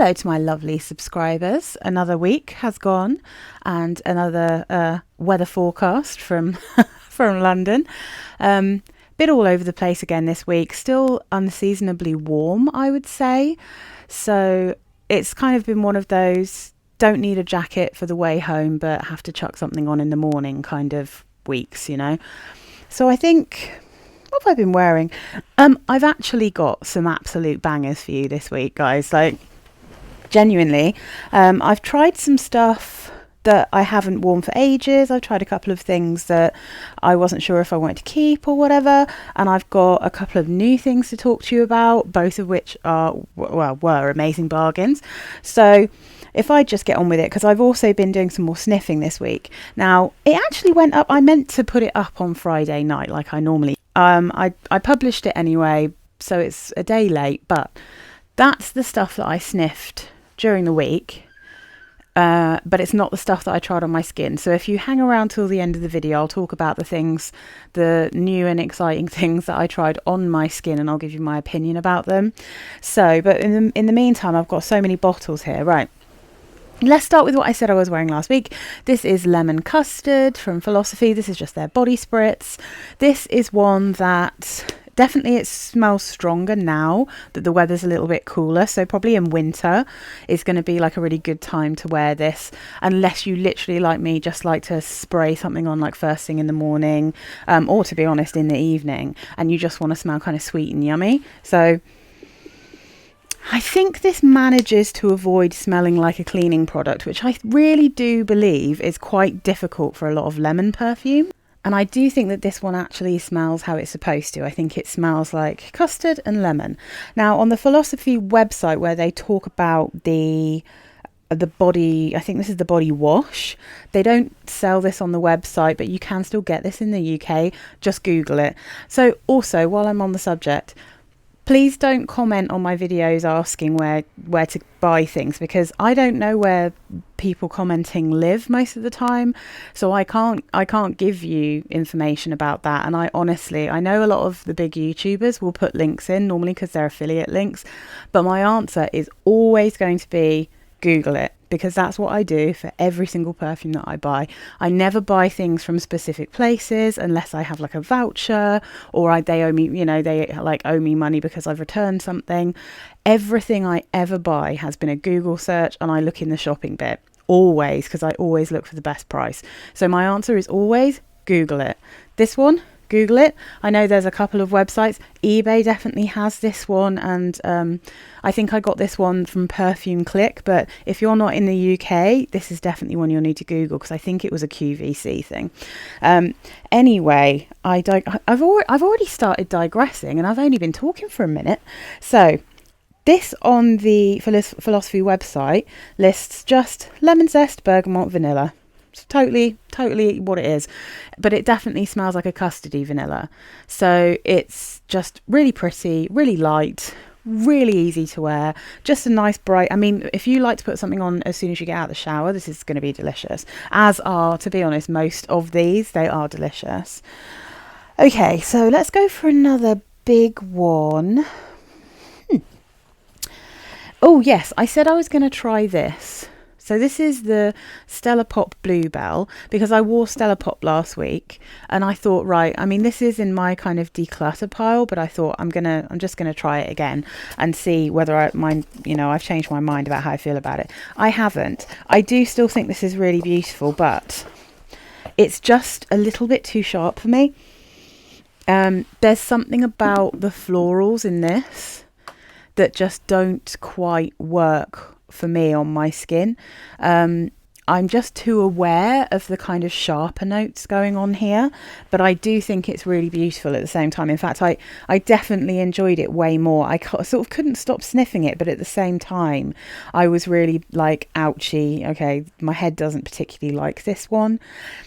Hello to my lovely subscribers. Another week has gone and another weather forecast from from London. Bit all over the place again this week. Still unseasonably warm, I would say. So it's kind of been one of those don't need a jacket for the way home but have to chuck something on in the morning kind of weeks, you know. So I think, what have I been wearing? I've actually got some absolute bangers for you this week, guys. Like, genuinely, I've tried some stuff that I haven't worn for ages. I've tried a couple of things that I wasn't sure if I wanted to keep or whatever, and I've got a couple of new things to talk to you about, both of which were amazing bargains. So if I just get on with it, because I've also been doing some more sniffing this week. Now, it actually went up. I meant to put it up on Friday night like I normally. I published it anyway, so it's a day late, but that's the stuff that I sniffed during the week, but it's not the stuff that I tried on my skin. So if you hang around till the end of the video, I'll talk about the new and exciting things that I tried on my skin, and I'll give you my opinion about them. So, but in the meantime, I've got so many bottles here. Right, let's start with what I said I was wearing last week. This is Lemon Custard from Philosophy. This is just their body spritz. This is one that definitely it smells stronger now that the weather's a little bit cooler. So probably in winter is going to be like a really good time to wear this, unless you literally, like me, just like to spray something on like first thing in the morning, or to be honest, in the evening, and you just want to smell kind of sweet and yummy. So I think this manages to avoid smelling like a cleaning product, which I really do believe is quite difficult for a lot of lemon perfume. And I do think that this one actually smells how it's supposed to. I think it smells like custard and lemon. Now, on the Philosophy website, where they talk about the body, I think this is the body wash. They don't sell this on the website, but you can still get this in the UK. Just Google it. So also, while I'm on the subject, please don't comment on my videos asking where to buy things, because I don't know where people commenting live most of the time, so I can't give you information about that. And I know a lot of the big YouTubers will put links in normally because they're affiliate links, but my answer is always going to be Google it, because that's what I do for every single perfume that I buy. I never buy things from specific places unless I have like a voucher, or they owe me, they like owe me money because I've returned something. Everything I ever buy has been a Google search, and I look in the shopping bit always, because I always look for the best price. So my answer is always Google it. This one, Google it. I know there's a couple of websites. eBay definitely has this one, and I think I got this one from Perfume Click. But if you're not in the UK, this is definitely one you'll need to Google, because I think it was a QVC thing. Anyway, I've already started digressing, and I've only been talking for a minute. So this on the Philosophy website lists just lemon zest, bergamot, vanilla. It's totally what it is, but it definitely smells like a custardy vanilla. So it's just really pretty, really light, really easy to wear, just a nice bright. I mean, if you like to put something on as soon as you get out of the shower, this is going to be delicious, as are, to be honest, most of these. They are delicious. Okay, so let's go for another big one. Oh yes, I said I was going to try this. So this is the Stella Pop Bluebell, because I wore Stella Pop last week, and I thought, right, I mean, this is in my kind of declutter pile, but I thought I'm just gonna try it again and see whether I've changed my mind about how I feel about it. I haven't. I do still think this is really beautiful, but it's just a little bit too sharp for me. There's something about the florals in this that just don't quite work for me on my skin. I'm just too aware of the kind of sharper notes going on here, but I do think it's really beautiful at the same time. In fact, I definitely enjoyed it way more. I sort of couldn't stop sniffing it, but at the same time I was really like, ouchie, okay, my head doesn't particularly like this one,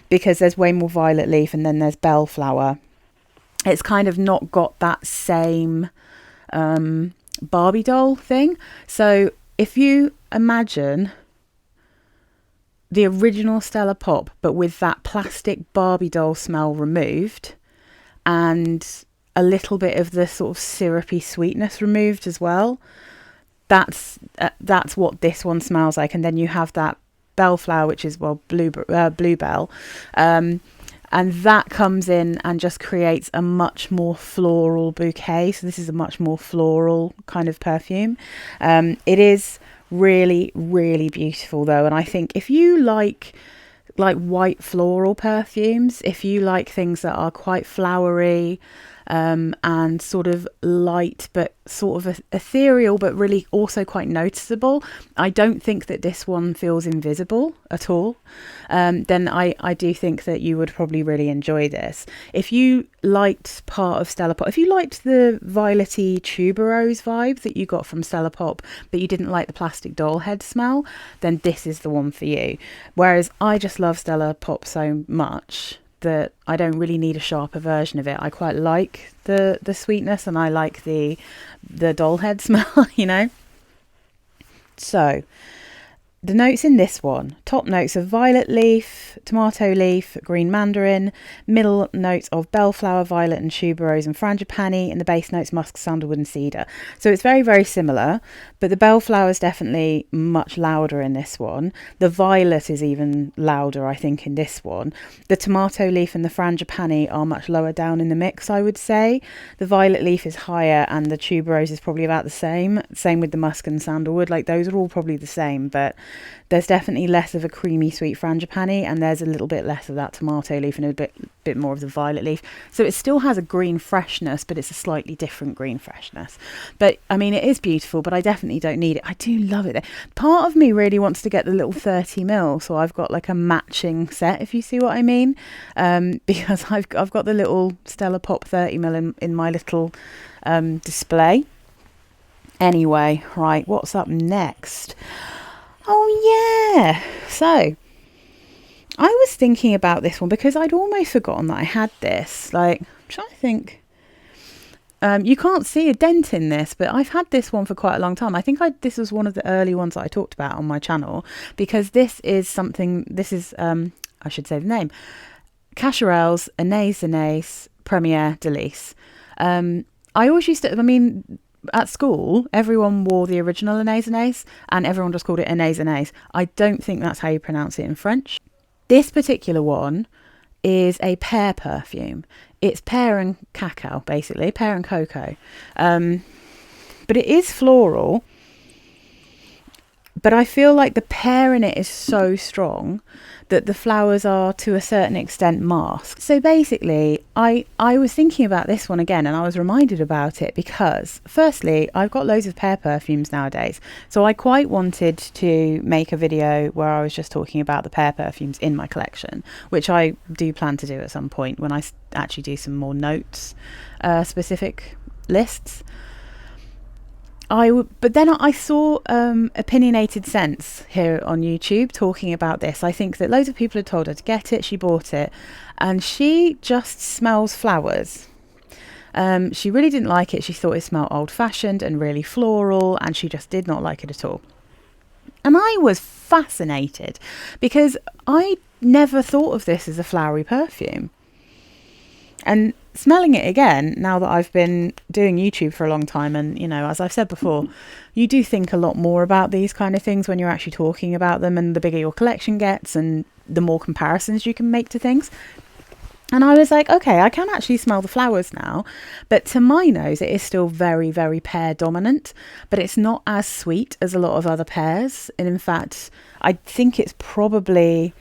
because there's way more violet leaf and then there's bellflower. It's kind of not got that same Barbie doll thing. So if you imagine the original Stella Pop, but with that plastic Barbie doll smell removed, and a little bit of the sort of syrupy sweetness removed as well, that's what this one smells like. And then you have that bellflower, which is bluebell, and that comes in and just creates a much more floral bouquet. So this is a much more floral kind of perfume. It is really, really beautiful though, and I think if you like white floral perfumes, if you like things that are quite flowery, and sort of light but sort of ethereal but really also quite noticeable, I don't think that this one feels invisible at all. Then I do think that you would probably really enjoy this. If you liked part of Stella Pop, if you liked the violety tuberose vibe that you got from Stella Pop but you didn't like the plastic doll head smell, then this is the one for you. Whereas I just love Stella Pop so much that I don't really need a sharper version of it. I quite like the sweetness, and I like the doll head smell, you know. So the notes in this one, top notes of violet leaf, tomato leaf, green mandarin, middle notes of bellflower, violet and tuberose and frangipani, and the base notes musk, sandalwood and cedar. So it's very, very similar, but the bellflower is definitely much louder in this one. The violet is even louder, I think, in this one. The tomato leaf and the frangipani are much lower down in the mix, I would say. The violet leaf is higher and the tuberose is probably about the same. Same with the musk and sandalwood, like those are all probably the same, but there's definitely less of a creamy sweet frangipani, and there's a little bit less of that tomato leaf and a bit more of the violet leaf. So it still has a green freshness, but it's a slightly different green freshness. But I mean, it is beautiful, but I definitely don't need it. I do love it. Part of me really wants to get the little 30ml, so I've got like a matching set, if you see what I mean, because I've got the little Stella Pop 30ml in my little display. Anyway, right, what's up next? Oh yeah, so I was thinking about this one because I'd almost forgotten that I had this. Like, I'm trying to think. You can't see a dent in this, but I've had this one for quite a long time. I think this was one of the early ones that I talked about on my channel, because this is I should say the name, Cacharel's Anais Premier Delice. I always used to, at school, everyone wore the original Anais, and everyone just called it Anais. I don't think that's how you pronounce it in French. This particular one is a pear perfume. It's pear and cacao, basically, pear and cocoa. But it is floral. But I feel like the pear in it is so strong that the flowers are to a certain extent masked. So basically, I was thinking about this one again, and I was reminded about it because, firstly, I've got loads of pear perfumes nowadays. So I quite wanted to make a video where I was just talking about the pear perfumes in my collection, which I do plan to do at some point when I actually do some more notes specific lists. But then I saw Opinionated Scents here on YouTube talking about this. I think that loads of people had told her to get it. She bought it, and she just smells flowers. She really didn't like it. She thought it smelled old-fashioned and really floral, and she just did not like it at all. And I was fascinated because I never thought of this as a flowery perfume. And smelling it again, now that I've been doing YouTube for a long time, and, you know, as I've said before, you do think a lot more about these kind of things when you're actually talking about them, and the bigger your collection gets and the more comparisons you can make to things. And I was like, okay, I can actually smell the flowers now, but to my nose, it is still very, very pear dominant, but it's not as sweet as a lot of other pears. And in fact, I think it's probably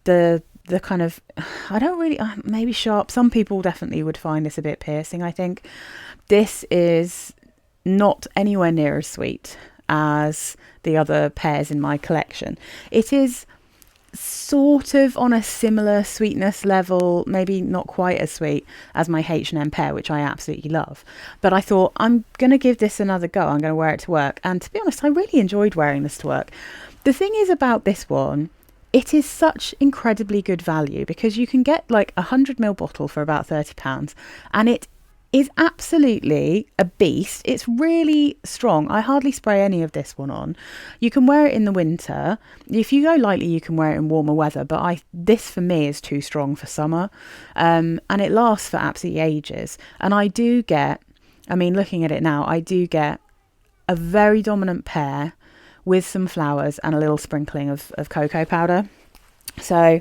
the kind of, I don't really, maybe sharp. Some people definitely would find this a bit piercing, I think. This is not anywhere near as sweet as the other pears in my collection. It is sort of on a similar sweetness level, maybe not quite as sweet as my H&M pear, which I absolutely love. But I thought, I'm going to give this another go. I'm going to wear it to work. And to be honest, I really enjoyed wearing this to work. The thing is about this one, it is such incredibly good value because you can get like 100ml bottle for about £30, and it is absolutely a beast. It's really strong. I hardly spray any of this one on. You can wear it in the winter. If you go lightly, you can wear it in warmer weather, but this for me is too strong for summer, and it lasts for absolutely ages. And I do get, looking at it now, I do get a very dominant pear with some flowers and a little sprinkling of cocoa powder. So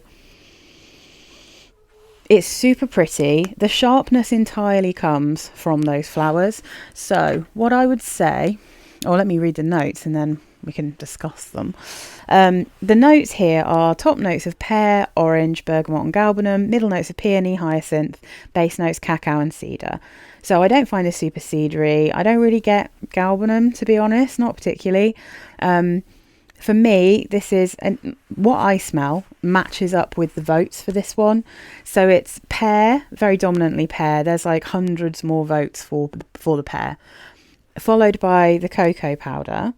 it's super pretty. The sharpness entirely comes from those flowers. So what I would say, or let me read the notes and then we can discuss them. The notes here are top notes of pear, orange, bergamot and galbanum, middle notes of peony, hyacinth, base notes cacao and cedar. So I don't find this super cedary. I don't really get galbanum, to be honest, not particularly. For me, this is, and what I smell matches up with the votes for this one. So it's pear, very dominantly pear. There's like hundreds more votes for the pear, followed by the cocoa powder,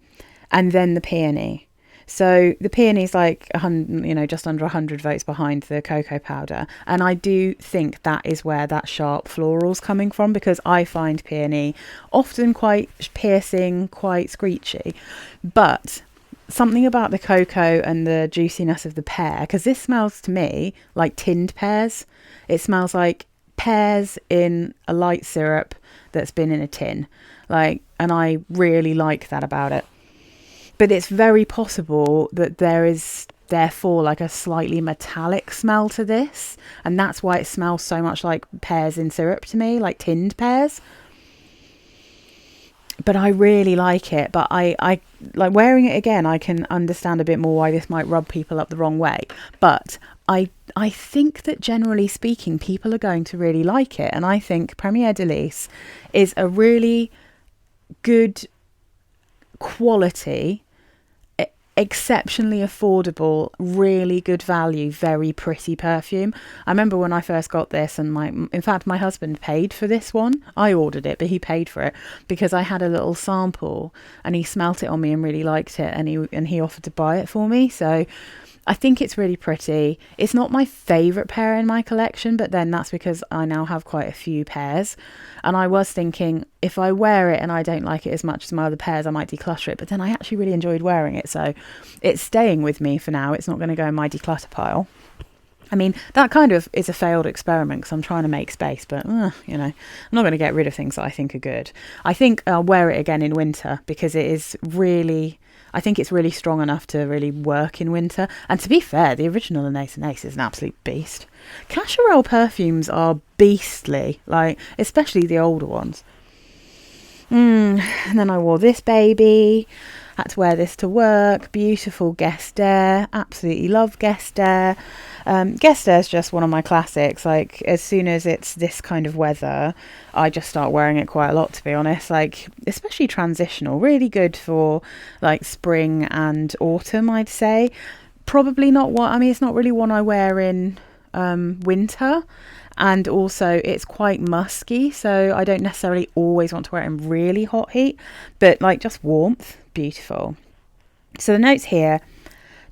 and then the peony. So the peony is like 100, just under 100 votes behind the cocoa powder. And I do think that is where that sharp floral's coming from, because I find peony often quite piercing, quite screechy. But something about the cocoa and the juiciness of the pear, because this smells to me like tinned pears. It smells like pears in a light syrup that's been in a tin. And I really like that about it. But it's very possible that there is therefore like a slightly metallic smell to this, and that's why it smells so much like pears in syrup to me, like tinned pears. But I really like it. But I like wearing it again. I can understand a bit more why this might rub people up the wrong way. But I think that generally speaking, people are going to really like it. And I think Premier Delice is a really good quality, exceptionally affordable, really good value, very pretty perfume. I remember when I first got this, and in fact my husband paid for this one. I ordered it, but he paid for it because I had a little sample and he smelt it on me and really liked it, and he offered to buy it for me. So I think it's really pretty. It's not my favourite pair in my collection, but then that's because I now have quite a few pairs. And I was thinking, if I wear it and I don't like it as much as my other pairs, I might declutter it. But then I actually really enjoyed wearing it. So it's staying with me for now. It's not going to go in my declutter pile. I mean, that kind of is a failed experiment because I'm trying to make space. But, I'm not going to get rid of things that I think are good. I think I'll wear it again in winter because it is really... I think it's really strong enough to really work in winter. And to be fair, the original Anais is an absolute beast. Cacharel perfumes are beastly, especially the older ones. And then I wore this baby. Had to wear this to work. Beautiful Custard. Absolutely love Custard. Custard is just one of my classics. As soon as it's this kind of weather, I just start wearing it quite a lot, to be honest. Especially transitional. Really good for spring and autumn, I'd say. Probably not it's not really one I wear in winter. And also it's quite musky, so I don't necessarily always want to wear it in really hot heat, but just warmth. Beautiful. So the notes here: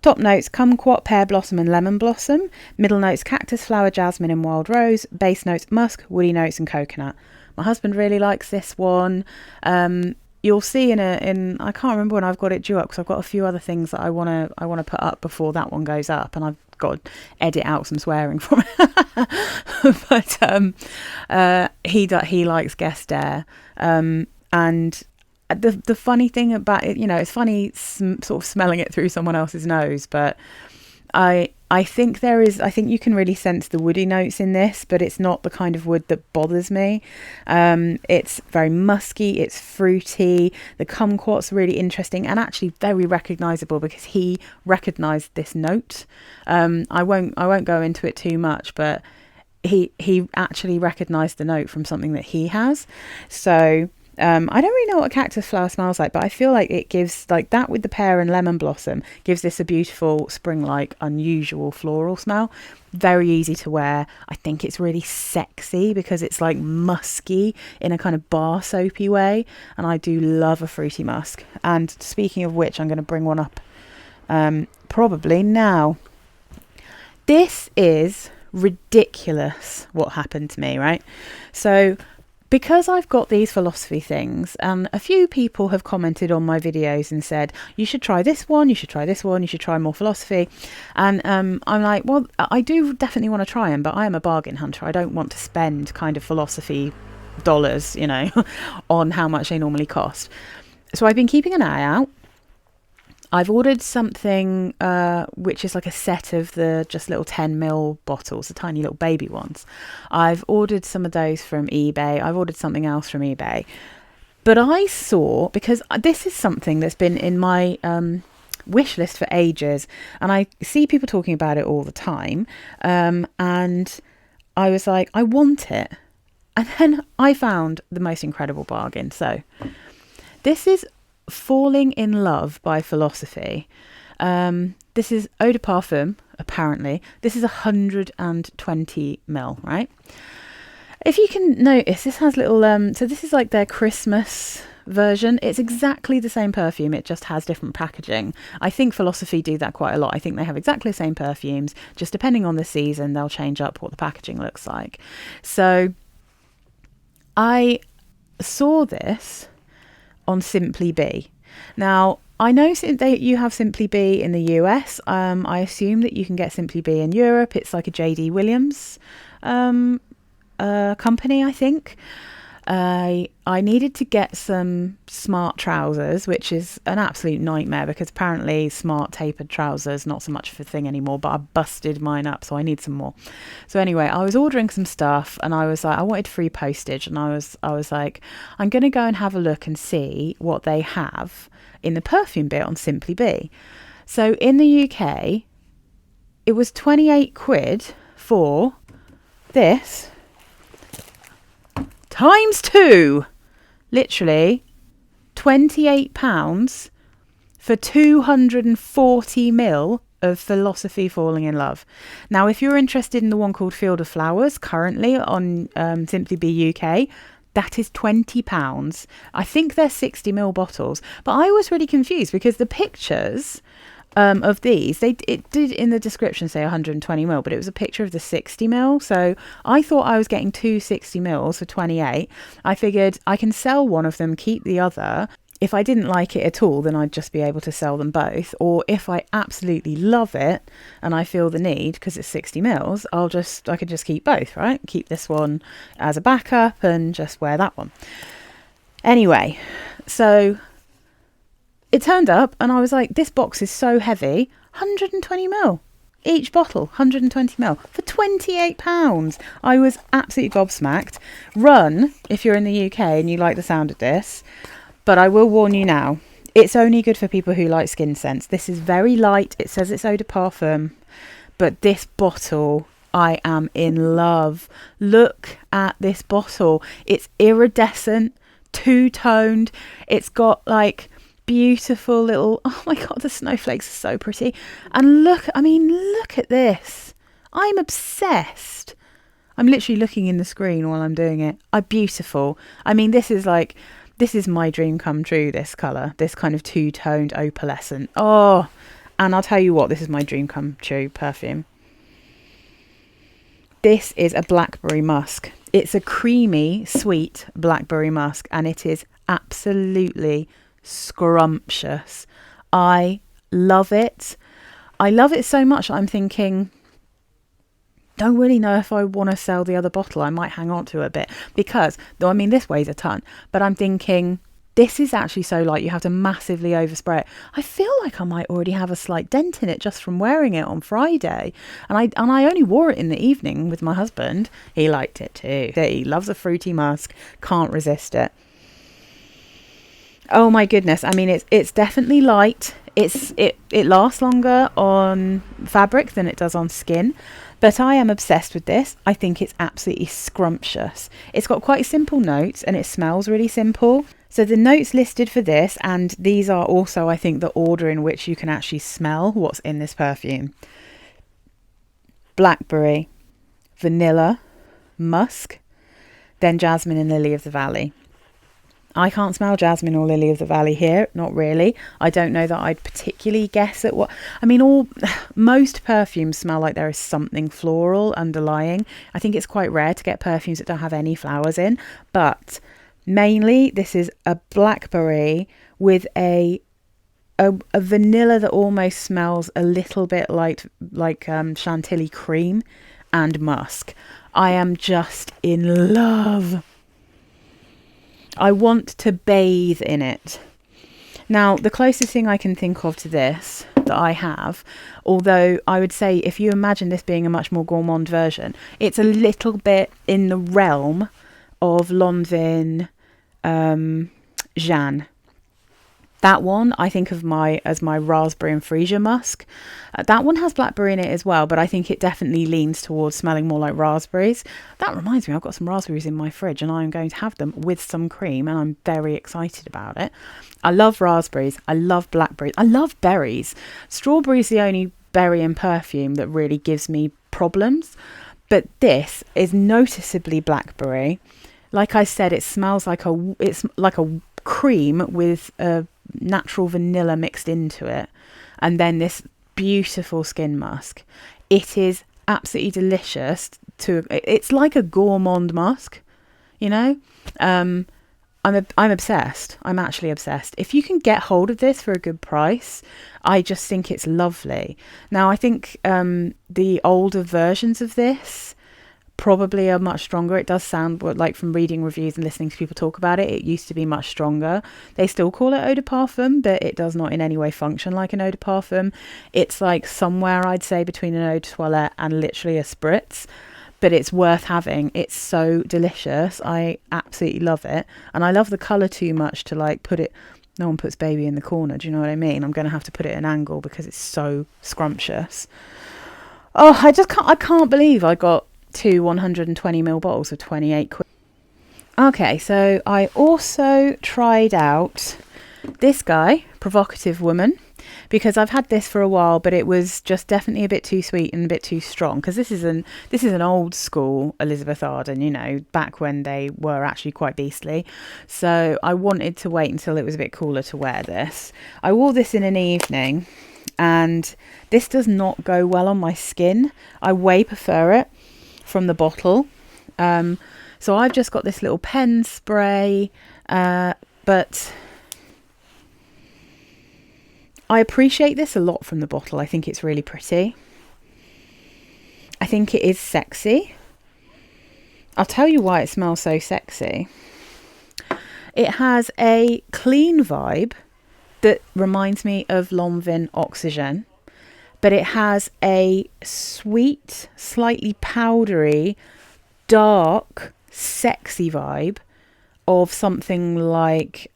top notes kumquat, pear blossom and lemon blossom. Middle notes cactus flower, jasmine and wild rose. Base notes musk, woody notes and coconut. My husband really likes this one. You'll see in I can't remember when I've got it due up because I've got a few other things that I want to put up before that one goes up, and I've got to edit out some swearing from it. But he likes Custard, and the funny thing about it, it's funny sort of smelling it through someone else's nose, but I think you can really sense the woody notes in this, but it's not the kind of wood that bothers me. It's very musky, it's fruity. The kumquat's really interesting and actually very recognisable because he recognised this note. I won't go into it too much, but he actually recognised the note from something that he has. So I don't really know what a cactus flower smells like, but I feel like it gives that with the pear and lemon blossom gives this a beautiful spring-like unusual floral smell. Very easy to wear. I think it's really sexy because it's musky in a kind of bar soapy way, and I do love a fruity musk. And speaking of which, I'm going to bring one up probably now. This is ridiculous what happened to me, right? So because I've got these philosophy things, and a few people have commented on my videos and said, you should try this one, you should try this one, you should try more philosophy. And I'm like, well, I do definitely want to try them, but I am a bargain hunter. I don't want to spend kind of philosophy dollars, on how much they normally cost. So I've been keeping an eye out. I've ordered something which is like a set of the just little 10ml bottles, the tiny little baby ones. I've ordered some of those from eBay. I've ordered something else from eBay. But I saw, because this is something that's been in my wish list for ages, and I see people talking about it all the time, and I was like, I want it. And then I found the most incredible bargain. So this is Falling in Love by Philosophy. This is eau de parfum, apparently. This is 120ml, right? If you can notice, this has little, so this is like their Christmas version. It's exactly the same perfume, it just has different packaging. I think Philosophy do that quite a lot. I think they have exactly the same perfumes, just depending on the season, they'll change up what the packaging looks like. So I saw this on Simply Be. Now, I know you have Simply Be in the US. I assume that you can get Simply Be in Europe. It's like a JD Williams company, I think. I needed to get some smart trousers, which is an absolute nightmare because apparently smart tapered trousers not so much of a thing anymore, but I busted mine up, so I need some more. So anyway, I was ordering some stuff and I was like, I wanted free postage, and I was like, I'm going to go and have a look and see what they have in the perfume bit on Simply Be. So in the UK, it was 28 quid for this times 2, literally £28 for 240ml of Philosophy Falling in Love. Now, if you're interested in the one called Field of Flowers currently on Simply Be UK, that is £20. I think they're 60ml bottles, but I was really confused because the pictures of these, it did in the description say 120ml, but it was a picture of the 60ml. So I thought I was getting two 60mls for 28. I figured I can sell one of them, keep the other. If I didn't like it at all, then I'd just be able to sell them both. Or if I absolutely love it and I feel the need, because it's 60mls, I could just keep both, right? Keep this one as a backup and just wear that one. Anyway, so it turned up and I was like, this box is so heavy, 120ml. Each bottle, 120ml for £28. I was absolutely gobsmacked. Run if you're in the UK and you like the sound of this. But I will warn you now, it's only good for people who like skin scents. This is very light. It says it's eau de parfum. But this bottle, I am in love. Look at this bottle. It's iridescent, two-toned. It's got like beautiful little, oh my god, the snowflakes are so pretty. And look at this. I'm obsessed. I'm literally looking in the screen while I'm doing it. Beautiful. I mean, this is my dream come true, this colour. This kind of two-toned opalescent. Oh, and I'll tell you what, this is my dream come true perfume. This is a blackberry musk. It's a creamy, sweet blackberry musk, and it is absolutely scrumptious. I love it. I love it so much I'm thinking, don't really know if I want to sell the other bottle. I might hang on to it a bit because, though, I mean, this weighs a ton, but I'm thinking this is actually so light you have to massively overspray it. I feel like I might already have a slight dent in it just from wearing it on Friday, and I only wore it in the evening with my husband. He liked it too. He loves a fruity musk, can't resist it. Oh my goodness. I mean, it's definitely light. It lasts longer on fabric than it does on skin, but I am obsessed with this. I think it's absolutely scrumptious. It's got quite simple notes and it smells really simple. So the notes listed for this, and these are also, I think, the order in which you can actually smell what's in this perfume. Blackberry, vanilla, musk, then jasmine and lily of the valley. I can't smell jasmine or lily of the valley here, not really. I don't know that I'd particularly guess at what. I mean, most perfumes smell like there is something floral underlying. I think it's quite rare to get perfumes that don't have any flowers in, but mainly this is a blackberry with a vanilla that almost smells a little bit like chantilly cream, and musk. I am just in love. I want to bathe in it. Now, the closest thing I can think of to this that I have, although I would say if you imagine this being a much more gourmand version, it's a little bit in the realm of Lanvin Jeanne. That one I think of as my raspberry and freesia musk. That one has blackberry in it as well, but I think it definitely leans towards smelling more like raspberries. That reminds me, I've got some raspberries in my fridge and I'm going to have them with some cream, and I'm very excited about it. I love raspberries. I love blackberries. I love berries. Strawberry's the only berry in perfume that really gives me problems, but this is noticeably blackberry. Like I said, it's like a cream with a natural vanilla mixed into it, and then this beautiful skin musk. It is absolutely delicious. It's like a gourmand musk, you know. I'm obsessed. I'm actually obsessed. If you can get hold of this for a good price, I just think it's lovely. Now, I think the older versions of this probably are much stronger. It does sound like, from reading reviews and listening to people talk about it, it used to be much stronger. They still call it eau de parfum, but it does not in any way function like an eau de parfum. It's like somewhere, I'd say, between an eau de toilette and literally a spritz, but it's worth having. It's so delicious. I absolutely love it, and I love the colour too much to like put it. No one puts baby in the corner, do you know what I mean? I'm going to have to put it at an angle because it's so scrumptious. Oh, I can't believe I got 2 120ml bottles of 28 quid. Okay, so I also tried out this guy, Provocative Woman, because I've had this for a while, but it was just definitely a bit too sweet and a bit too strong, because this is an old school Elizabeth Arden, you know, back when they were actually quite beastly. So I wanted to wait until it was a bit cooler to wear this. I wore this in an evening, and this does not go well on my skin. I way prefer it from the bottle. So I've just got this little pen spray, but I appreciate this a lot from the bottle. I think it's really pretty. I think it is sexy. I'll tell you why it smells so sexy. It has a clean vibe that reminds me of Lanvin Oxygen, but it has a sweet, slightly powdery, dark, sexy vibe of something like,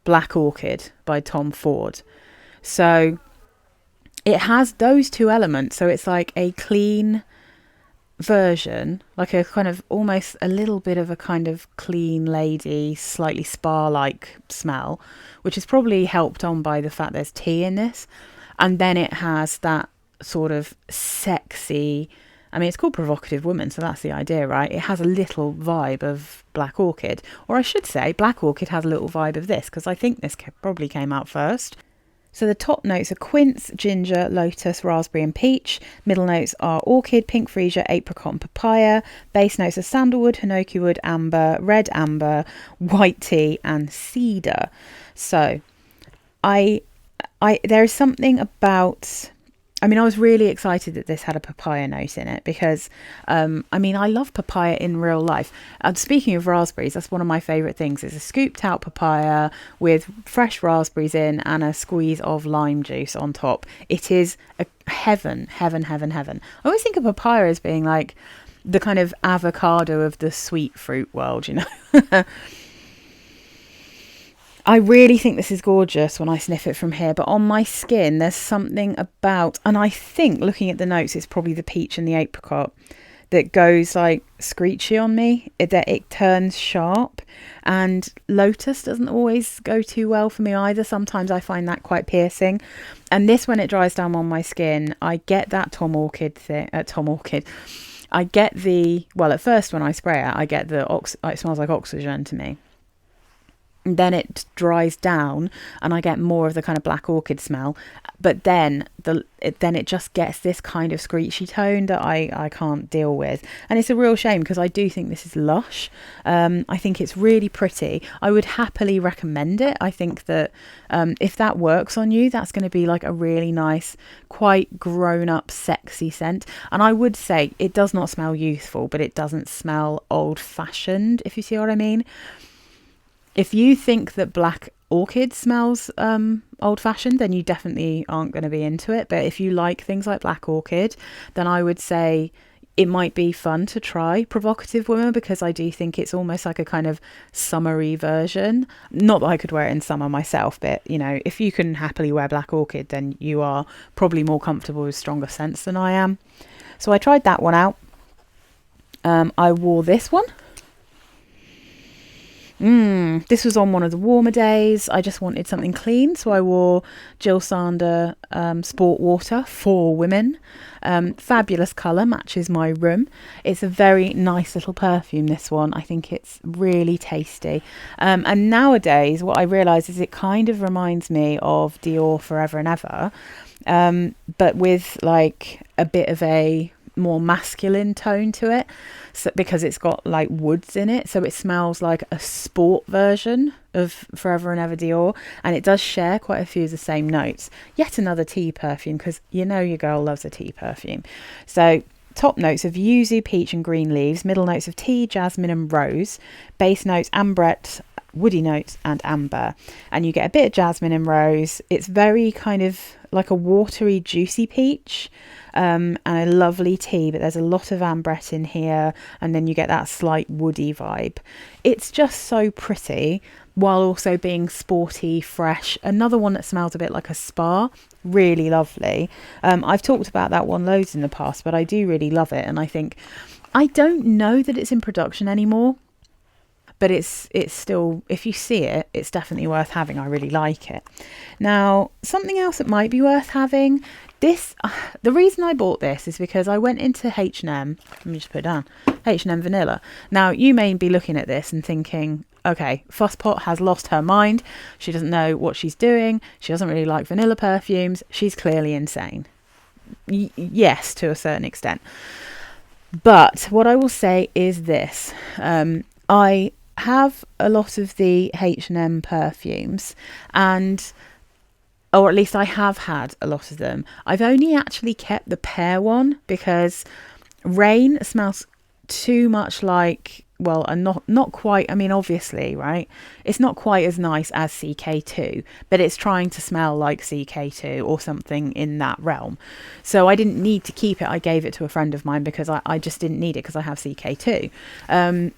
Black Orchid by Tom Ford. So it has those two elements. So it's like a clean version, like a kind of almost a little bit of a kind of clean lady, slightly spa-like smell, which is probably helped on by the fact there's tea in this. And then it has that sort of sexy, I mean, it's called Provocative Woman, so that's the idea, right? It has a little vibe of Black Orchid, or I should say Black Orchid has a little vibe of this, because I think this probably came out first. So the top notes are quince, ginger, lotus, raspberry and peach. Middle notes are orchid, pink freesia, apricot and papaya. Base notes are sandalwood, hinoki wood, amber, red amber, white tea and cedar. So there is something about, I mean, I was really excited that this had a papaya note in it because, I mean, I love papaya in real life. And speaking of raspberries, that's one of my favourite things. It's a scooped out papaya with fresh raspberries in and a squeeze of lime juice on top. It is a heaven. I always think of papaya as being like the kind of avocado of the sweet fruit world, you know. I really think this is gorgeous when I sniff it from here, but on my skin there's something about, and I think looking at the notes it's probably the peach and the apricot that goes like screechy on me, that it turns sharp. And lotus doesn't always go too well for me either. Sometimes I find that quite piercing, and this, when it dries down on my skin, I get that Tom Orchid thing. I get the, well, at first when I spray it I get the it smells like oxygen to me. And then it dries down and I get more of the kind of Black Orchid smell, but then it just gets this kind of screechy tone that I can't deal with, and it's a real shame because I do think this is lush. I think it's really pretty. I would happily recommend it. I think that if that works on you, that's going to be like a really nice, quite grown up, sexy scent. And I would say it does not smell youthful, but it doesn't smell old fashioned, if you see what I mean. If you think that black orchid smells old-fashioned, then you definitely aren't going to be into it. But if you like things like black orchid, then I would say it might be fun to try Provocative Woman, because I do think it's almost like a kind of summery version. Not that I could wear it in summer myself, but you know, if you can happily wear black orchid, then you are probably more comfortable with stronger scents than I am. So I tried that one out. I wore this one. This was on one of the warmer days. I just wanted something clean, so I wore Jill Sander Sport Water for women. Fabulous colour, matches my room. It's a very nice little perfume, this one. I think it's really tasty. And nowadays, what I realise is it kind of reminds me of Dior Forever and Ever, but with like a bit of a more masculine tone to it, so because it's got like woods in it, so it smells like a sport version of Forever and Ever Dior, and it does share quite a few of the same notes. Yet another tea perfume, because you know your girl loves a tea perfume. So top notes of yuzu, peach and green leaves, middle notes of tea, jasmine and rose, base notes ambrette, woody notes and amber, and you get a bit of jasmine and rose. It's very kind of like a watery juicy peach, and a lovely tea, but there's a lot of ambrette in here, and then you get that slight woody vibe. It's just so pretty while also being sporty, fresh. Another one that smells a bit like a spa, really lovely. I've talked about that one loads in the past, but I do really love it, and I think, I don't know that it's in production anymore, but it's still, if you see it, it's definitely worth having. I really like it. Now, something else that might be worth having, this, the reason I bought this is because I went into H&M, let me just put it down, H&M Vanilla. Now, you may be looking at this and thinking, okay, Fusspot has lost her mind. She doesn't know what she's doing. She doesn't really like vanilla perfumes. She's clearly insane. Yes, to a certain extent. But what I will say is this. I have a lot of the H&M perfumes, and or at least I have had a lot of them. I've only actually kept the pear one because Rain smells too much like, well, and not quite, I mean, obviously, right, it's not quite as nice as CK2, but it's trying to smell like CK2 or something in that realm. So I didn't need to keep it. I gave it to a friend of mine because I just didn't need it because I have CK2.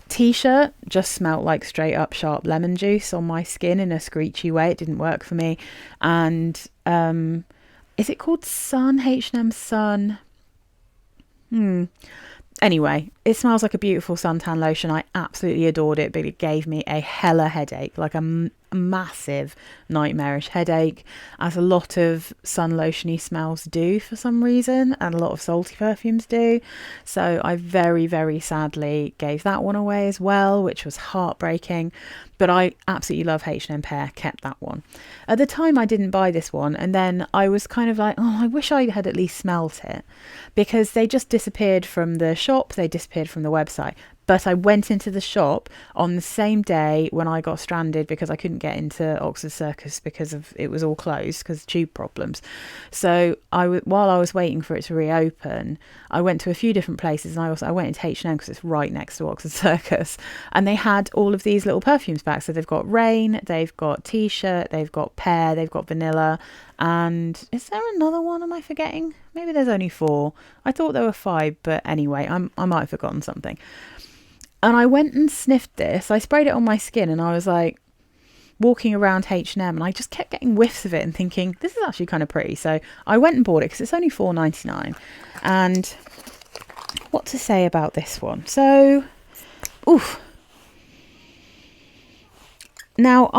T-shirt just smelled like straight up sharp lemon juice on my skin in a screechy way. It didn't work for me. And is it called Sun? H&M Sun? Anyway, it smells like a beautiful suntan lotion. I absolutely adored it, but it gave me a hella headache, like a massive nightmarish headache, as a lot of sun lotiony smells do for some reason, and a lot of salty perfumes do. So I very, very sadly gave that one away as well, which was heartbreaking. But I absolutely love H&M Pear, kept that one. At the time I didn't buy this one, and then I was kind of like, oh, I wish I had at least smelt it, because they just disappeared from the shop, they disappeared from the website. But I went into the shop on the same day when I got stranded because I couldn't get into Oxford Circus because of it was all closed because of tube problems. So while I was waiting for it to reopen, I went to a few different places, and I went into H&M because it's right next to Oxford Circus, and they had all of these little perfumes back. So they've got Rain, they've got T-shirt, they've got Pear, they've got Vanilla, and is there another one? Am I forgetting? Maybe there's only 4. I thought there were 5, but anyway, I might have forgotten something. And I went and sniffed this. I sprayed it on my skin, and I was like walking around H&M, and I just kept getting whiffs of it and thinking, this is actually kind of pretty. So I went and bought it because it's only $4.99. And what to say about this one? So, oof. Now,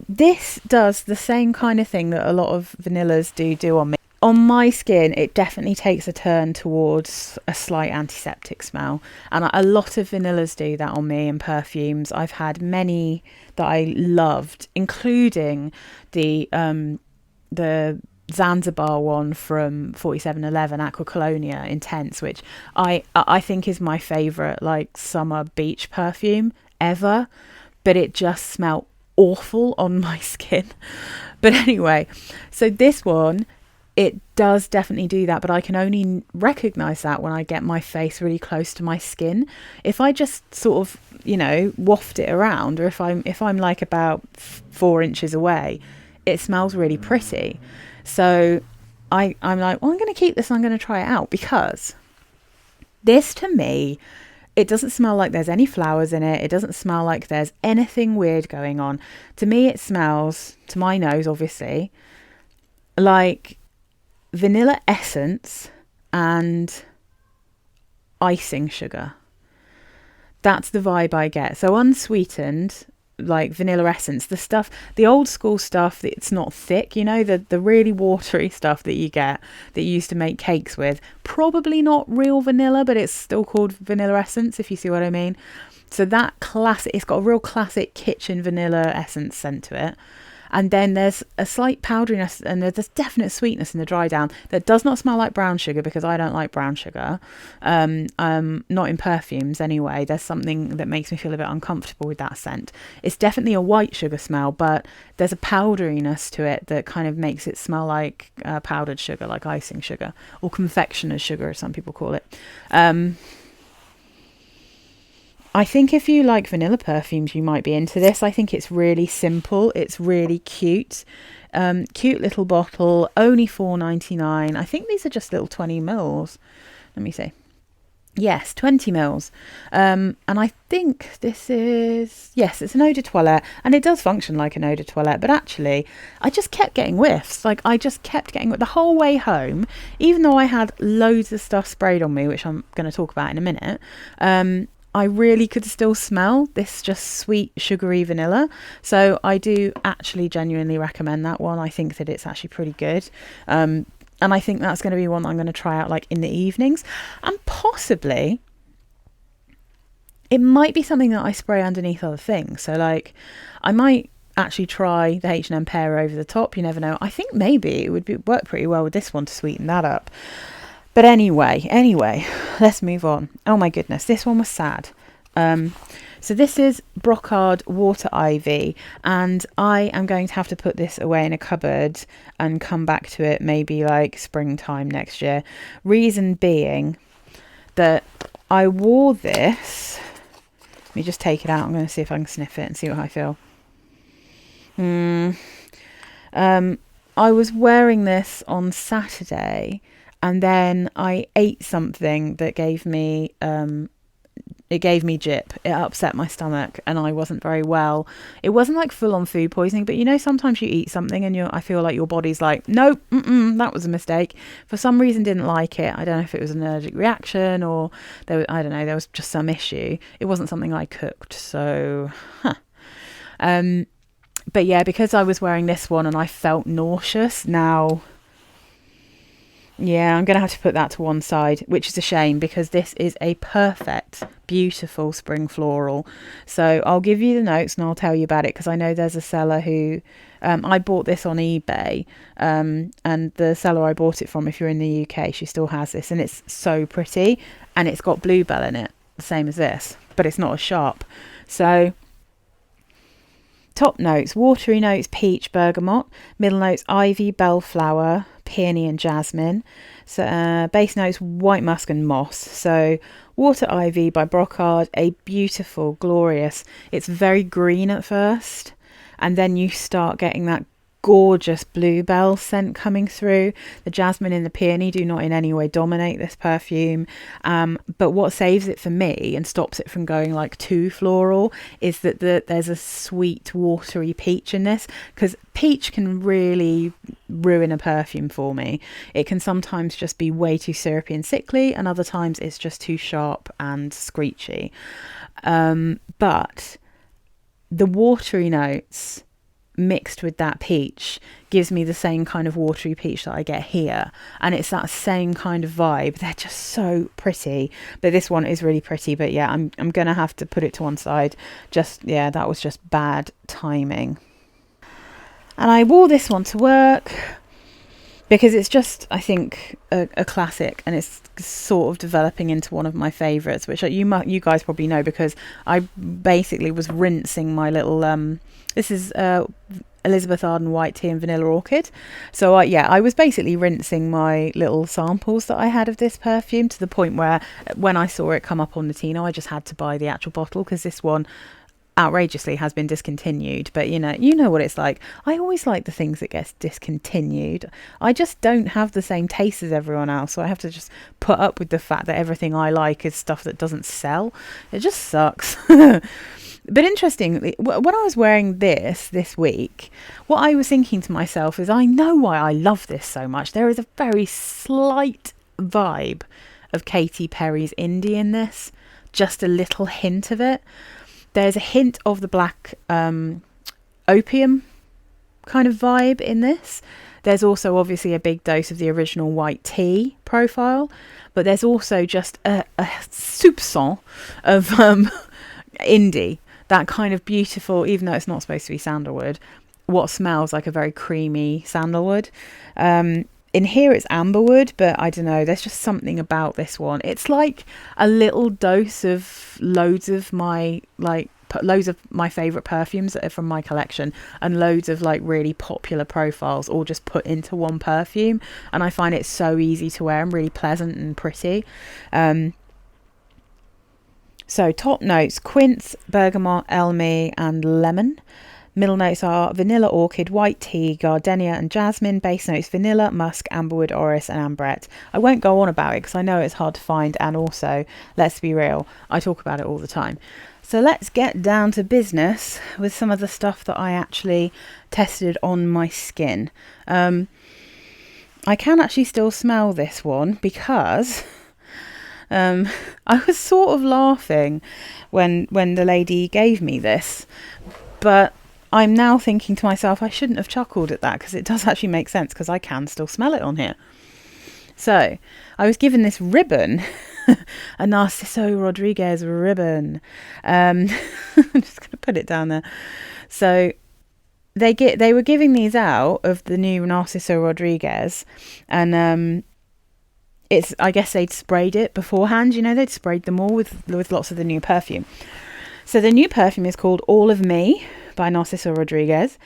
this does the same kind of thing that a lot of vanillas do on me. On my skin, it definitely takes a turn towards a slight antiseptic smell. And a lot of vanillas do that on me in perfumes. I've had many that I loved, including the Zanzibar one from 4711, Aqua Colonia Intense, which I think is my favourite like summer beach perfume ever. But it just smelled awful on my skin. But anyway, so this one it does definitely do that, but I can only recognize that when I get my face really close to my skin. If I just sort of, you know, waft it around, or if I'm like about 4 inches away, it smells really pretty. So I'm like, well, I'm going to keep this and I'm going to try it out, because this, to me, it doesn't smell like there's any flowers in it. It doesn't smell like there's anything weird going on. To me, it smells, to my nose obviously, like vanilla essence and icing sugar. That's the vibe I get. So unsweetened, like vanilla essence, the old school stuff, that it's not thick, you know, the really watery stuff that you get, that you used to make cakes with, probably not real vanilla, but it's still called vanilla essence, if you see what I mean. So that classic, it's got a real classic kitchen vanilla essence scent to it. And then there's a slight powderiness, and there's definite sweetness in the dry down that does not smell like brown sugar, because I don't like brown sugar. Not in perfumes anyway. There's something that makes me feel a bit uncomfortable with that scent. It's definitely a white sugar smell, but there's a powderiness to it that kind of makes it smell like powdered sugar, like icing sugar, or confectioner's sugar, as some people call it. I think if you like vanilla perfumes, you might be into this. I think it's really simple. It's really cute. Cute little bottle, only $4.99. I think these are just little 20 mils. Let me see. Yes, 20 mils. And I think this is, yes, it's an eau de toilette, and it does function like an eau de toilette, but actually I just kept getting whiffs. Like, I just kept getting the whole way home, even though I had loads of stuff sprayed on me, which I'm going to talk about in a minute. I really could still smell this just sweet, sugary vanilla. So I do actually genuinely recommend that one. I think that it's actually pretty good. And I think that's going to be one I'm going to try out like in the evenings. And possibly, it might be something that I spray underneath other things. So like, I might actually try the H&M Pear over the top. You never know. I think maybe it would work pretty well with this one to sweeten that up. But anyway, let's move on. Oh my goodness, this one was sad. So this is Brocard Water Ivy, and I am going to have to put this away in a cupboard and come back to it maybe like springtime next year. Reason being that I wore this. Let me just take it out. I'm going to see if I can sniff it and see what I feel. I was wearing this on Saturday, and then I ate something that gave me jip. It upset my stomach, and I wasn't very well. It wasn't like full on food poisoning, but you know, sometimes you eat something and I feel like your body's like, nope, that was a mistake. For some reason, didn't like it. I don't know if it was an allergic reaction or there was just some issue. It wasn't something I cooked, so but yeah, because I was wearing this one and I felt nauseous now. Yeah, I'm going to have to put that to one side, which is a shame, because this is a perfect, beautiful spring floral. So I'll give you the notes and I'll tell you about it, because I know there's a seller who, I bought this on eBay, and the seller I bought it from, if you're in the UK, she still has this, and it's so pretty, and it's got bluebell in it, the same as this, but it's not as sharp. So top notes: watery notes, peach, bergamot. Middle notes, ivy, bellflower, peony and jasmine. So base notes, white musk and moss. So Water Ivy by Brocard, a beautiful, glorious, it's very green at first, and then you start getting that gorgeous bluebell scent coming through. The jasmine and the peony do not in any way dominate this perfume, but what saves it for me and stops it from going like too floral is that there's a sweet watery peach in this, because peach can really ruin a perfume for me. It can sometimes just be way too syrupy and sickly, and other times it's just too sharp and screechy, but the watery notes mixed with that peach gives me the same kind of watery peach that I get here, and it's that same kind of vibe. They're just so pretty, but this one is really pretty. But yeah, I'm gonna have to put it to one side. That was just bad timing. And I wore this one to work because it's just, I think, a classic, and it's sort of developing into one of my favourites, which you guys probably know, because I basically was rinsing my little, this is Elizabeth Arden White Tea and Vanilla Orchid. So I was basically rinsing my little samples that I had of this perfume to the point where when I saw it come up on the Tino, I just had to buy the actual bottle because this one outrageously has been discontinued. But you know what it's like. I always like the things that gets discontinued. I just don't have the same taste as everyone else, so I have to just put up with the fact that everything I like is stuff that doesn't sell. It just sucks. But interestingly, when I was wearing this week, what I was thinking to myself is, I know why I love this so much. There is a very slight vibe of Katy Perry's Indie in this, just a little hint of it. There's a hint of the black opium kind of vibe in this. There's also obviously a big dose of the original white tea profile, but there's also just a soupçon of indie, that kind of beautiful, even though it's not supposed to be sandalwood, what smells like a very creamy sandalwood. In here it's amberwood, but I don't know, there's just something about this one. It's like a little dose of loads of my favourite perfumes that are from my collection, and loads of like really popular profiles all just put into one perfume, and I find it so easy to wear and really pleasant and pretty. So top notes: quince, bergamot, elmi and lemon. Middle notes are vanilla, orchid, white tea, gardenia and jasmine. Base notes: vanilla, musk, amberwood, orris and ambrette. I won't go on about it because I know it's hard to find, and also, let's be real, I talk about it all the time. So let's get down to business with some of the stuff that I actually tested on my skin. I can actually still smell this one because I was sort of laughing when the lady gave me this, but I'm now thinking to myself, I shouldn't have chuckled at that, because it does actually make sense, because I can still smell it on here. So I was given this ribbon, a Narciso Rodriguez ribbon. I'm just going to put it down there. So they were giving these out of the new Narciso Rodriguez, and I guess they'd sprayed it beforehand. They'd sprayed them all with lots of the new perfume. So the new perfume is called All of Me by Narciso Rodriguez.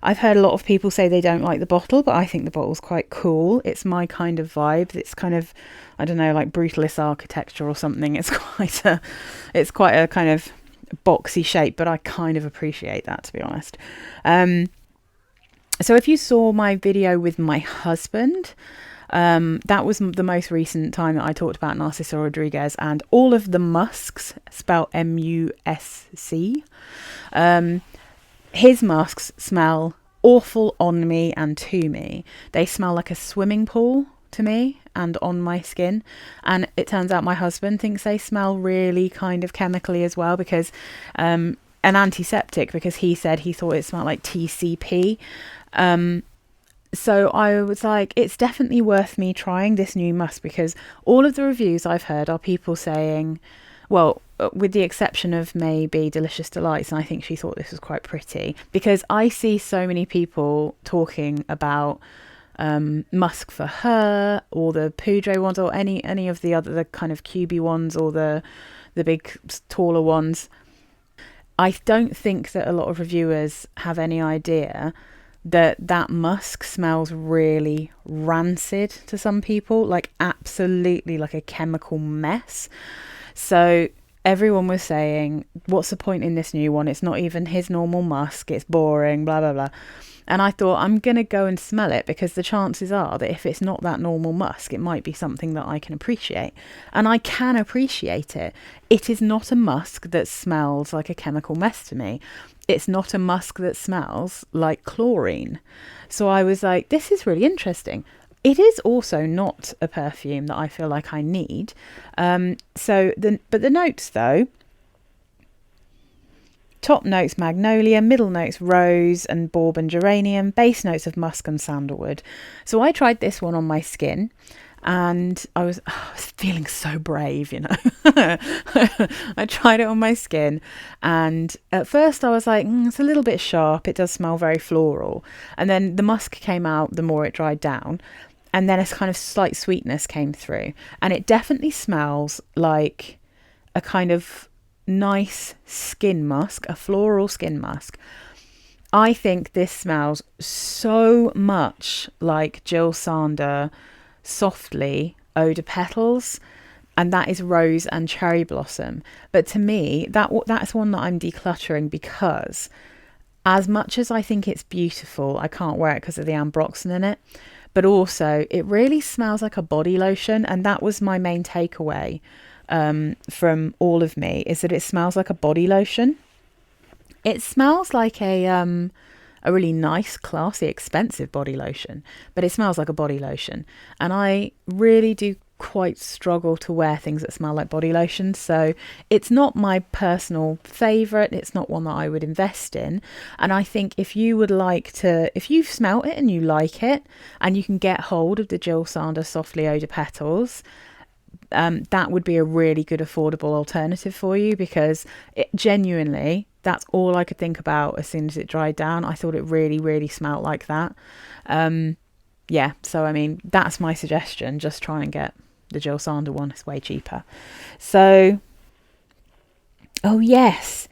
I've heard a lot of people say they don't like the bottle, but I think the bottle's quite cool. It's my kind of vibe. It's kind of, I don't know, like brutalist architecture or something. It's quite a kind of boxy shape, but I kind of appreciate that, to be honest. So if you saw my video with my husband, that was the most recent time that I talked about Narciso Rodriguez, and all of the musks, spelled M-U-S-C, his musks smell awful on me and to me. They smell like a swimming pool to me and on my skin, and it turns out my husband thinks they smell really kind of chemically as well, because an antiseptic, because he said he thought it smelled like TCP. So I was like, it's definitely worth me trying this new musk, because all of the reviews I've heard are people saying, well, with the exception of maybe Delicious Delights, and I think she thought this was quite pretty, because I see so many people talking about musk for her, or the Poudre ones, or any of the other kind of cubey ones, or the big taller ones. I don't think that a lot of reviewers have any idea that musk smells really rancid to some people, like absolutely like a chemical mess. So everyone was saying, what's the point in this new one? It's not even his normal musk, it's boring, blah blah blah. And I thought, I'm gonna go and smell it, because the chances are that if it's not that normal musk, it might be something that I can appreciate. And I can appreciate it. It is not a musk that smells like a chemical mess to me. It's not a musk that smells like chlorine. So I was like, this is really interesting. It is also not a perfume that I feel like I need. But the notes though, top notes magnolia, middle notes rose and bourbon geranium, base notes of musk and sandalwood. So I tried this one on my skin, and I was feeling so brave, I tried it on my skin, and at first I was like, it's a little bit sharp, it does smell very floral, and then the musk came out the more it dried down, and then a kind of slight sweetness came through, and it definitely smells like a kind of nice skin musk, a floral skin musk. I think this smells so much like Jill Sander Softly Eau de Petals, and that is rose and cherry blossom. But to me, that's one that I'm decluttering, because as much as I think it's beautiful, I can't wear it because of the ambroxan in it. But also, it really smells like a body lotion, and that was my main takeaway from all of me, is that it smells like a body lotion. It smells like a really nice, classy, expensive body lotion, but it smells like a body lotion. And I really do quite struggle to wear things that smell like body lotion. So it's not my personal favourite. It's not one that I would invest in. And I think if you've smelt it and you like it, and you can get hold of the Jill Sander Softly Eau de Petals, that would be a really good affordable alternative for you, because it genuinely, that's all I could think about as soon as it dried down. I thought it really, really smelt like that. Yeah, so I mean, that's my suggestion. Just try and get the Jill Sander one. It's way cheaper. So, oh yes,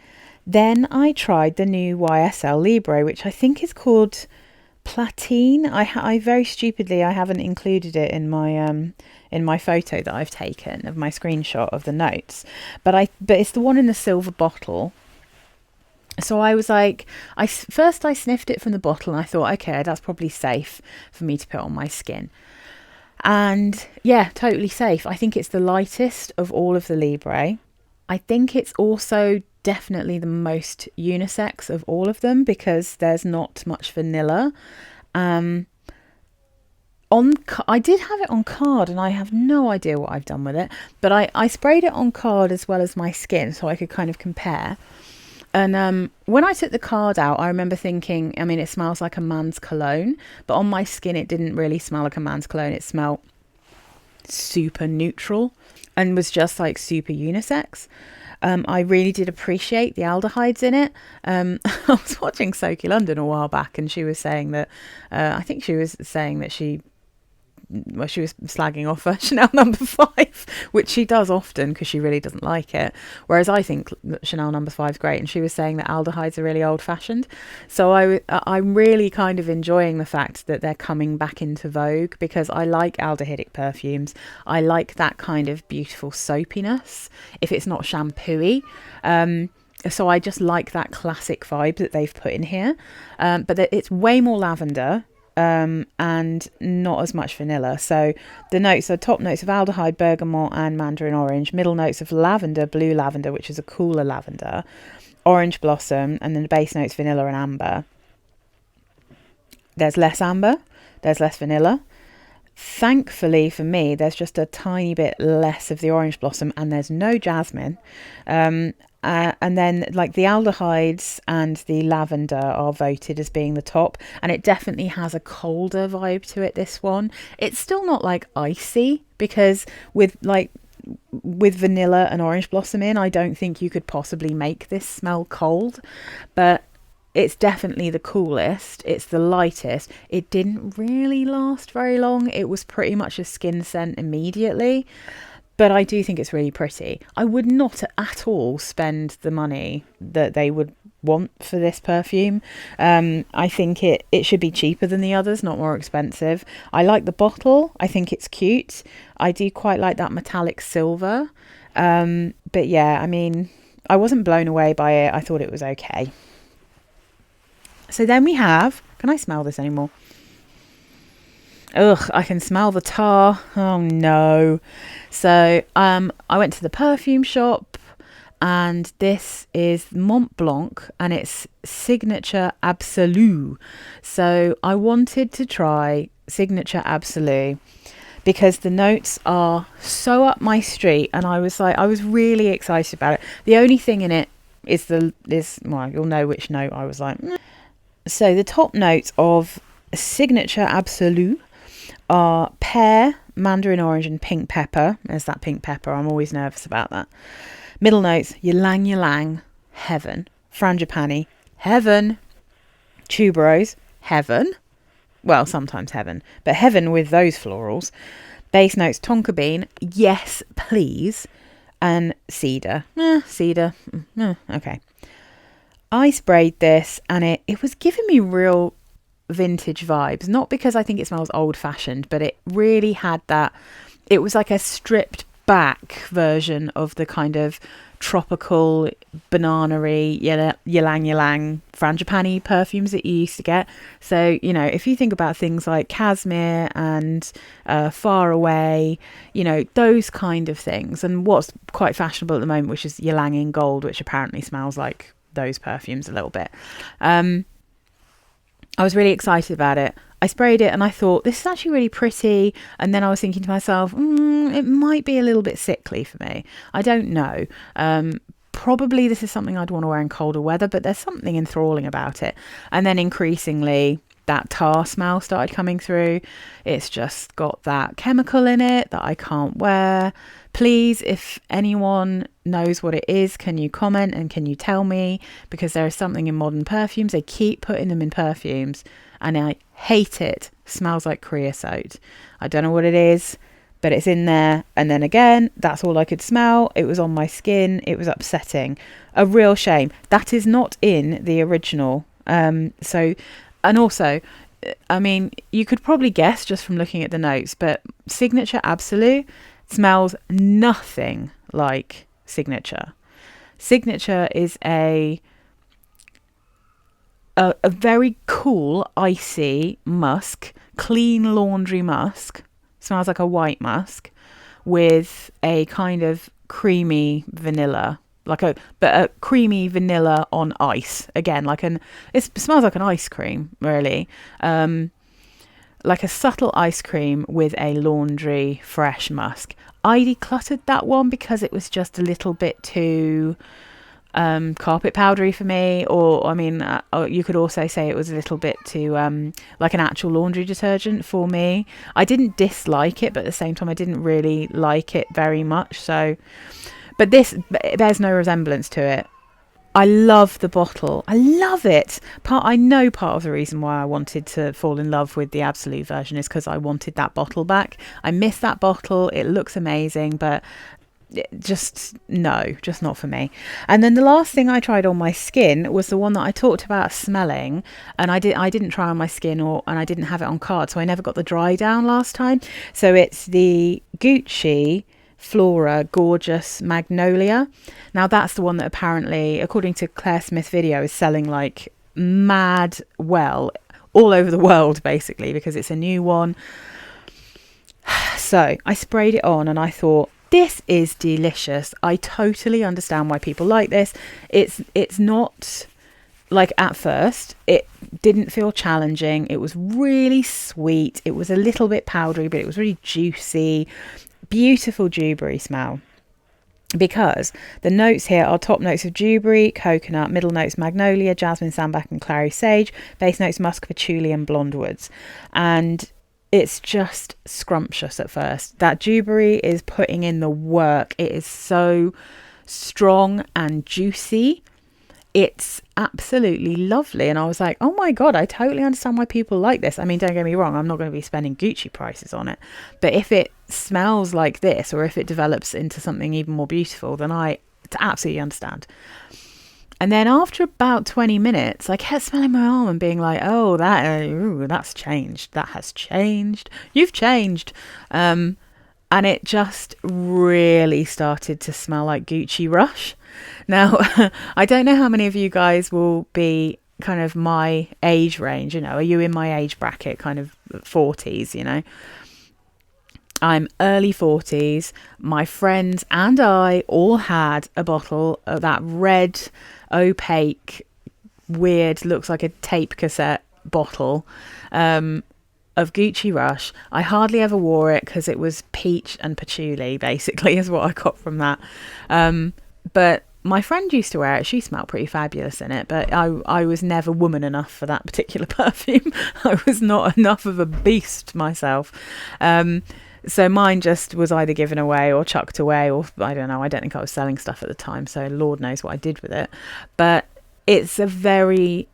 then I tried the new YSL Libre, which I think is called Platine. I very stupidly, I haven't included it in my photo that I've taken of my screenshot of the notes, but it's the one in the silver bottle. So I was like, I sniffed it from the bottle, and I thought, okay, that's probably safe for me to put on my skin. And yeah, totally safe. I think it's the lightest of all of the Libre. I think it's also definitely the most unisex of all of them, because there's not much vanilla. I did have it on card, and I have no idea what I've done with it, but I sprayed it on card as well as my skin, so I could kind of compare. And when I took the card out, I remember thinking, I mean, it smells like a man's cologne, but on my skin, it didn't really smell like a man's cologne. It smelled super neutral and was just like super unisex. I really did appreciate the aldehydes in it. I was watching Sophie London a while back, and she was saying that, I think she was saying that she was slagging off her Chanel number 5, which she does often because she really doesn't like it. Whereas I think Chanel number 5 is great, and she was saying that aldehydes are really old fashioned. So I'm really kind of enjoying the fact that they're coming back into vogue, because I like aldehydic perfumes. I like that kind of beautiful soapiness if it's not shampooey. So I just like that classic vibe that they've put in here. But it's way more lavender. And not as much vanilla. So the notes are top notes of aldehyde, bergamot and mandarin orange, middle notes of lavender, blue lavender, which is a cooler lavender, orange blossom, and then the base notes vanilla and amber. There's less amber, there's less vanilla. Thankfully for me, there's just a tiny bit less of the orange blossom, and there's no jasmine. And then like the aldehydes and the lavender are voted as being the top, and it definitely has a colder vibe to it, this one. It's still not like icy, because with vanilla and orange blossom in, I don't think you could possibly make this smell cold, but it's definitely the coolest. It's the lightest. It didn't really last very long. It was pretty much a skin scent immediately. But I do think it's really pretty. I would not at all spend the money that they would want for this perfume. I think it should be cheaper than the others, not more expensive. I like the bottle. I think it's cute. I do quite like that metallic silver. But yeah, I mean, I wasn't blown away by it. I thought it was okay. So then we have... Can I smell this anymore? Ugh, I can smell the tar. Oh no. So I went to the perfume shop, and this is Montblanc, and it's Signature Absolue. So I wanted to try Signature Absolue because the notes are so up my street, and I was really excited about it. The only thing in it is well, you'll know which note I was like. So the top notes of Signature Absolue are pear, mandarin orange and pink pepper. There's that pink pepper. I'm always nervous about that. Middle notes, ylang ylang, heaven. Frangipani, heaven. Tuberose, heaven. Well, sometimes heaven, but heaven with those florals. Base notes, tonka bean, yes please. And cedar. Cedar. Okay. I sprayed this and it was giving me real vintage vibes. Not because I think it smells old fashioned, but it really had that. It was like a stripped back version of the kind of tropical, banana-y, ylang ylang, frangipani perfumes that you used to get. So, you know, if you think about things like Casimir and Far Away, you know, those kind of things, and what's quite fashionable at the moment, which is ylang in gold, which apparently smells like those perfumes a little bit. I was really excited about it. I sprayed it and I thought, this is actually really pretty. And then I was thinking to myself, it might be a little bit sickly for me. I don't know. Probably this is something I'd want to wear in colder weather, but there's something enthralling about it. And then increasingly, that tar smell started coming through. It's just got that chemical in it that I can't wear. Please, if anyone knows what it is, can you comment and can you tell me? Because there is something in modern perfumes. They keep putting them in perfumes and I hate it. Smells like creosote. I don't know what it is, but it's in there. And then again, that's all I could smell. It was on my skin. It was upsetting. A real shame. That is not in the original. And also, I mean, you could probably guess just from looking at the notes, but Signature Absolue smells nothing like Signature. Signature is a very cool, icy musk, clean laundry musk. Smells like a white musk with a kind of creamy vanilla, but a creamy vanilla on ice. Again, it smells like an ice cream, really. Like a subtle ice cream with a laundry fresh musk. I decluttered that one because it was just a little bit too carpet powdery for me, or I mean, you could also say it was a little bit too like an actual laundry detergent for me. I didn't dislike it, but at the same time I didn't really like it very much. So, but this bears no resemblance to it. I love the bottle. I love it. I know part of the reason why I wanted to fall in love with the Absolute version is because I wanted that bottle back. I miss that bottle. It looks amazing, but just not for me. And then the last thing I tried on my skin was the one that I talked about smelling, and I didn't try on my skin, and I didn't have it on card, so I never got the dry down last time. So it's the Gucci Flora Gorgeous Magnolia. Now that's the one that apparently, according to Claire Smith's video, is selling like mad well all over the world, basically, because it's a new one. So I sprayed it on and I thought, this is delicious. I totally understand why people like this. It's not like, at first it didn't feel challenging. It was really sweet. It was a little bit powdery, but it was really juicy. Beautiful dewberry smell, because the notes here are top notes of dewberry, coconut, middle notes magnolia, jasmine, sambac and clary sage, base notes musk, patchouli and blonde woods. And it's just scrumptious at first. That dewberry is putting in the work. It is so strong and juicy. It's absolutely lovely. And I was like, oh my God, I totally understand why people like this. I mean, don't get me wrong, I'm not going to be spending Gucci prices on it. But if it smells like this, or if it develops into something even more beautiful, then I absolutely understand. And then after about 20 minutes, I kept smelling my arm and being like, oh, that's changed. That has changed. You've changed. And it just really started to smell like Gucci Rush. Now, I don't know how many of you guys will be kind of my age range, you know, are you in my age bracket, kind of 40s, you know? I'm early 40s. My friends and I all had a bottle of that red, opaque, weird, looks like a tape cassette bottle of Gucci Rush. I hardly ever wore it because it was peach and patchouli, basically, is what I got from that. But my friend used to wear it. She smelled pretty fabulous in it, but I was never woman enough for that particular perfume. I was not enough of a beast myself. So mine just was either given away or chucked away, or I don't know. I don't think I was selling stuff at the time, so Lord knows what I did with it. But it's a very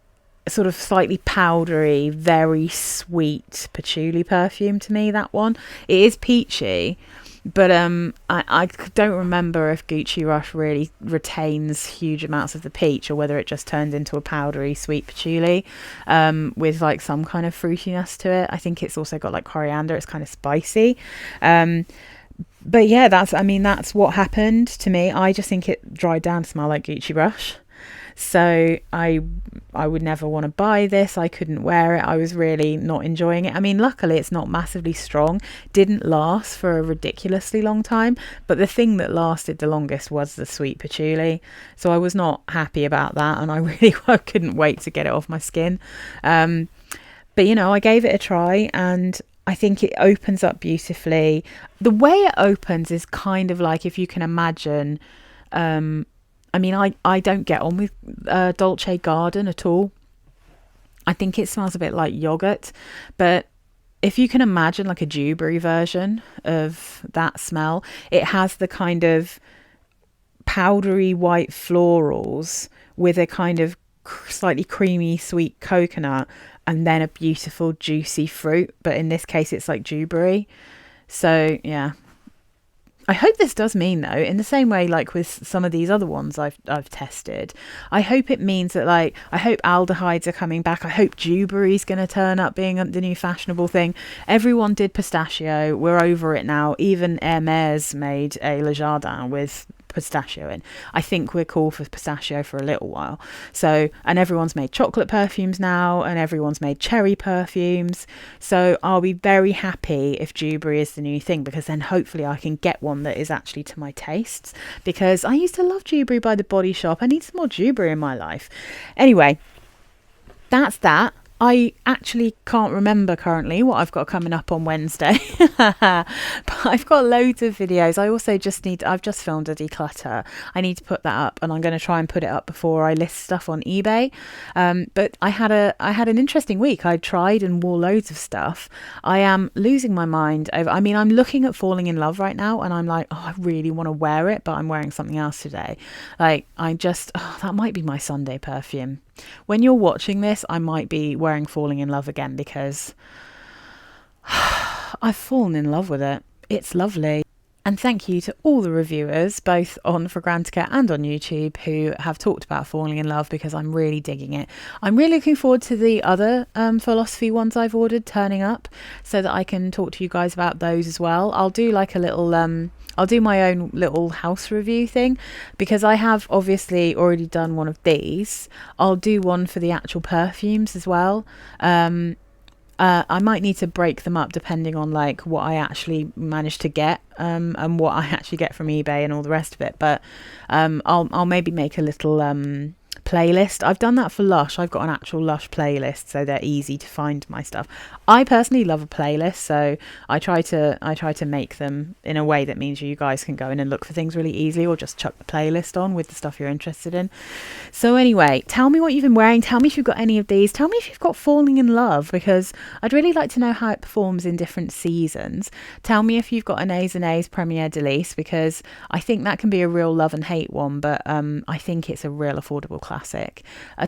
sort of slightly powdery, very sweet patchouli perfume to me, that one. It is peachy, But I don't remember if Gucci Rush really retains huge amounts of the peach or whether it just turns into a powdery sweet patchouli with like some kind of fruitiness to it. I think it's also got like coriander. It's kind of spicy. But yeah, that's what happened to me. I just think it dried down to smell like Gucci Rush. So I would never want to buy this. I couldn't wear it. I was really not enjoying it. I mean, luckily it's not massively strong. Didn't last for a ridiculously long time. But the thing that lasted the longest was the sweet patchouli. So I was not happy about that. And I couldn't wait to get it off my skin. But, I gave it a try and I think it opens up beautifully. The way it opens is kind of like, if you can imagine... I don't get on with Dolce Garden at all. I think it smells a bit like yogurt. But if you can imagine like a dewberry version of that smell, it has the kind of powdery white florals with a kind of slightly creamy sweet coconut and then a beautiful juicy fruit. But in this case, it's like dewberry. So, yeah. I hope this does mean, though, in the same way like with some of these other ones I've tested, I hope it means that, like, I hope aldehydes are coming back. I hope dewberry's going to turn up being the new fashionable thing. Everyone did pistachio. We're over it now. Even Hermès made a Le Jardin with pistachio in. I think we're cool for pistachio for a little while. So, and everyone's made chocolate perfumes now, and everyone's made cherry perfumes. So I'll be very happy if dewberry is the new thing, because then hopefully I can get one that is actually to my tastes, because I used to love dewberry by the Body Shop. I need some more dewberry in my life. Anyway, that's that. I actually can't remember currently what I've got coming up on Wednesday, but I've got loads of videos. I've just filmed a declutter. I need to put that up, and I'm going to try and put it up before I list stuff on eBay. But I had an interesting week. I tried and wore loads of stuff. I am losing my mind over, I'm looking at Falling in Love right now, and I'm like, oh, I really want to wear it, but I'm wearing something else today. Like, that might be my Sunday perfume. When you're watching this, I might be wearing Falling in Love again, because I've fallen in love with it. It's lovely. And thank you to all the reviewers, both on Fragrantica and on YouTube, who have talked about Falling in Love, because I'm really digging it. I'm really looking forward to the other philosophy ones I've ordered turning up, so that I can talk to you guys about those as well. I'll do like a little... I'll do my own little house review thing, because I have obviously already done one of these. I'll do one for the actual perfumes as well. I might need to break them up depending on like what I actually manage to get and what I actually get from eBay and all the rest of it. But I'll maybe make a little playlist. I've done that for Lush. I've got an actual Lush playlist, so they're easy to find my stuff. I personally love a playlist, so I try to make them in a way that means you guys can go in and look for things really easily, or just chuck the playlist on with the stuff you're interested in. So anyway, tell me what you've been wearing. Tell me if you've got any of these. Tell me if you've got Falling in Love, because I'd really like to know how it performs in different seasons. Tell me if you've got Anais Premier Delice, because I think that can be a real love and hate one, but I think it's a real affordable classic.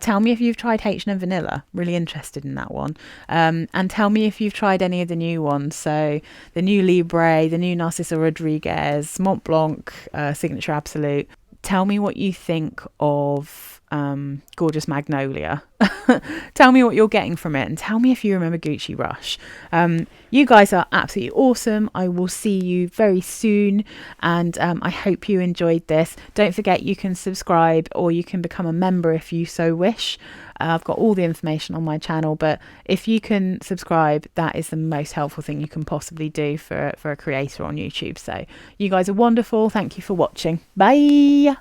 Tell me if you've tried H&M Vanilla. Really interested in that one. And tell me if you've tried any of the new ones. So the new Libre, the new Narciso Rodriguez, Montblanc, Signature Absolute. Tell me what you think of Gorgeous Magnolia. Tell me what you're getting from it, and tell me if you remember Gucci Rush. You guys are absolutely awesome. I will see you very soon, and I hope you enjoyed this. Don't forget, you can subscribe, or you can become a member if you so wish. I've got all the information on my channel, but if you can subscribe, that is the most helpful thing you can possibly do for a creator on YouTube. So you guys are wonderful. Thank you for watching. Bye.